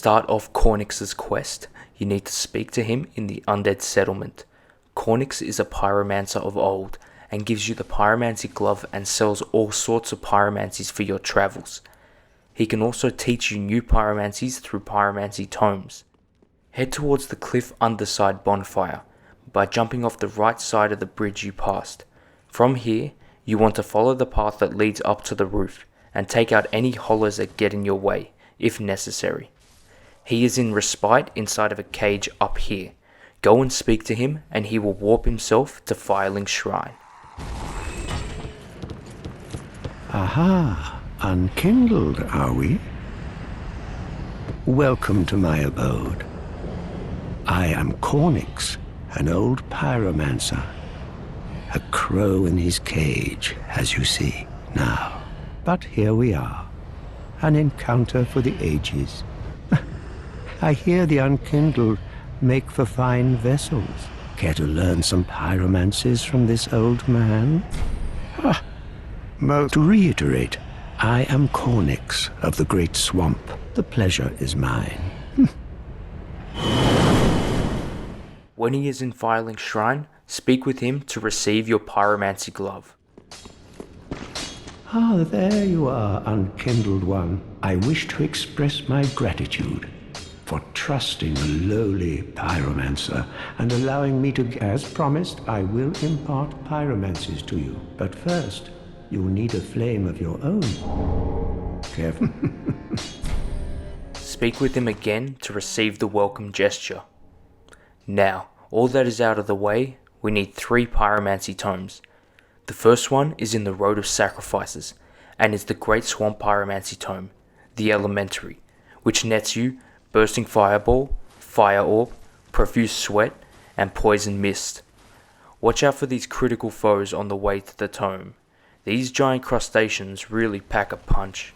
start off Cornyx's quest, you need to speak to him in the undead settlement. Cornyx is a pyromancer of old, and gives you the Pyromancy Glove and sells all sorts of pyromancies for your travels. He can also teach you new pyromancies through Pyromancy Tomes. Head towards the Cliff Underside Bonfire by jumping off the right side of the bridge you passed. From here, you want to follow the path that leads up to the roof, and take out any hollows that get in your way, if necessary. He is in respite inside of a cage up here. Go and speak to him, and he will warp himself to Firelink Shrine. Aha, unkindled, are we? Welcome to my abode. I am Cornyx, an old pyromancer. A crow in his cage, as you see now. But here we are, an encounter for the ages. I hear the unkindled make for fine vessels. Care to learn some pyromancies from this old man? To reiterate, I am Cornyx of the Great Swamp. The pleasure is mine. When he is in Firelink Shrine, speak with him to receive your Pyromancy Glove. Ah, there you are, unkindled one. I wish to express my gratitude for trusting a lowly pyromancer and allowing me to, as promised, I will impart pyromancies to you. But first, you'll need a flame of your own. Careful. Speak with him again to receive the welcome gesture. Now, all that is out of the way, we need 3 Pyromancy Tomes. The first one is in the Road of Sacrifices, and is the Great Swamp Pyromancy Tome, the Elementary, which nets you Bursting Fireball, Fire Orb, Profuse Sweat, and Poison Mist. Watch out for these critical foes on the way to the tome. These giant crustaceans really pack a punch.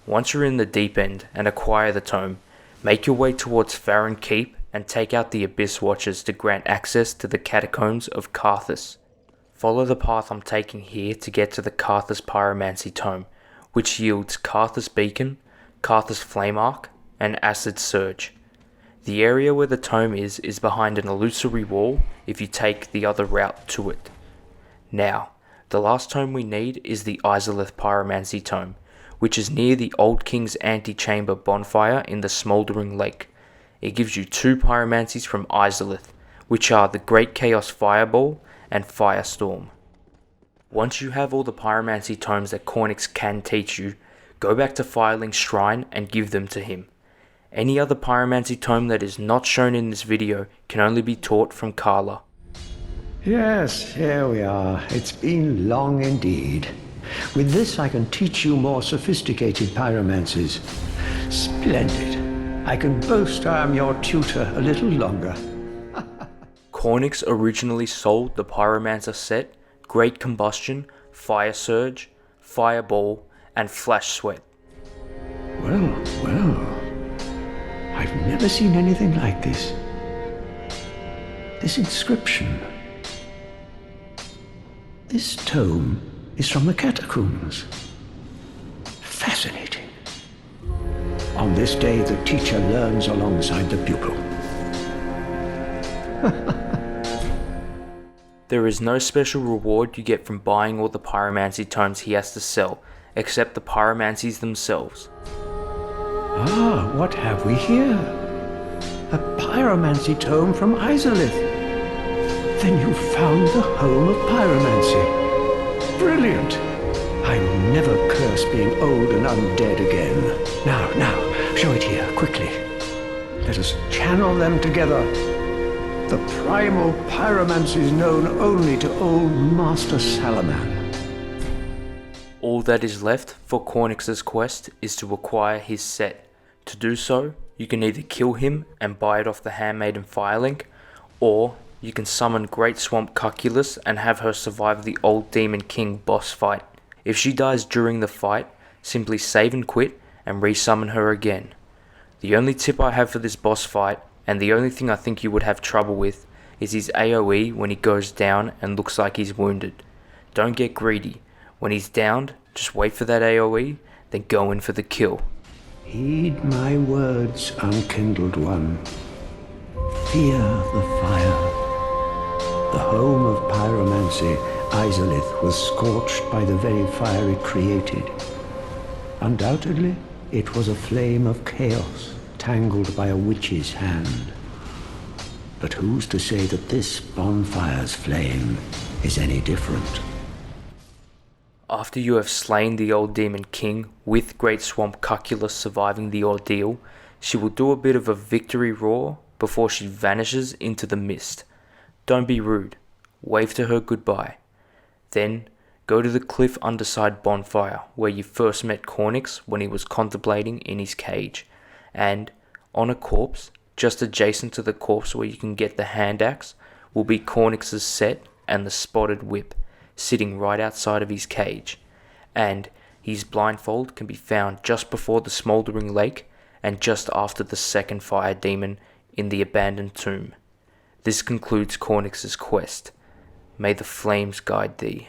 Once you're in the deep end and acquire the tome, make your way towards Farron Keep and take out the Abyss Watchers to grant access to the Catacombs of Karthus. Follow the path I'm taking here to get to the Karthus Pyromancy Tome, which yields Karthus Beacon, Karthus Flame Arc, and Acid Surge. The area where the tome is behind an illusory wall if you take the other route to it. Now, the last tome we need is the Exiled Pyromancy Tome, which is near the Old King's Antechamber Bonfire in the Smouldering Lake. It gives you 2 pyromancies from Exiled, which are the Great Chaos Fireball and Firestorm. Once you have all the pyromancy tomes that Cornyx can teach you, go back to Firelink Shrine and give them to him. Any other pyromancy tome that is not shown in this video can only be taught from Carla. Yes, here we are. It's been long indeed. With this I can teach you more sophisticated pyromancies. Splendid. I can boast I am your tutor a little longer. Cornyx originally sold the Pyromancer Set, Great Combustion, Fire Surge, Fireball, and Flash Sweat. Well. I've never seen anything like this. This inscription. This tome is from the catacombs. Fascinating. On this day, the teacher learns alongside the pupil. There is no special reward you get from buying all the pyromancy tomes he has to sell, except the pyromancies themselves. Ah, what have we here? A pyromancy tome from Exiled. Then you found the home of pyromancy. Brilliant! I will never curse being old and undead again. Now, show it here, quickly. Let us channel them together. The primal pyromancies known only to old Master Salaman. All that is left for Cornyx's quest is to acquire his set. To do so, you can either kill him and buy it off the handmaiden Firelink, or you can summon Great Swamp Cuculus and have her survive the Old Demon King boss fight. If she dies during the fight, simply save and quit and resummon her again. The only tip I have for this boss fight, and the only thing I think you would have trouble with, is his AoE when he goes down and looks like he's wounded. Don't get greedy. When he's downed, just wait for that AoE, then go in for the kill. Heed my words, unkindled one. Fear the fire. The home of pyromancy, Izalith, was scorched by the very fire it created. Undoubtedly, it was a flame of chaos, tangled by a witch's hand. But who's to say that this bonfire's flame is any different? After you have slain the old demon king, with Great Swamp Cuculus surviving the ordeal, she will do a bit of a victory roar before she vanishes into the mist. Don't be rude. Wave to her goodbye. Then, go to the Cliff Underside Bonfire, where you first met Cornyx when he was contemplating in his cage, and, on a corpse, just adjacent to the corpse where you can get the hand axe, will be Cornyx's set and the spotted whip, sitting right outside of his cage, and his blindfold can be found just before the smouldering lake and just after the second fire demon in the abandoned tomb. This concludes Cornyx's quest. May the flames guide thee.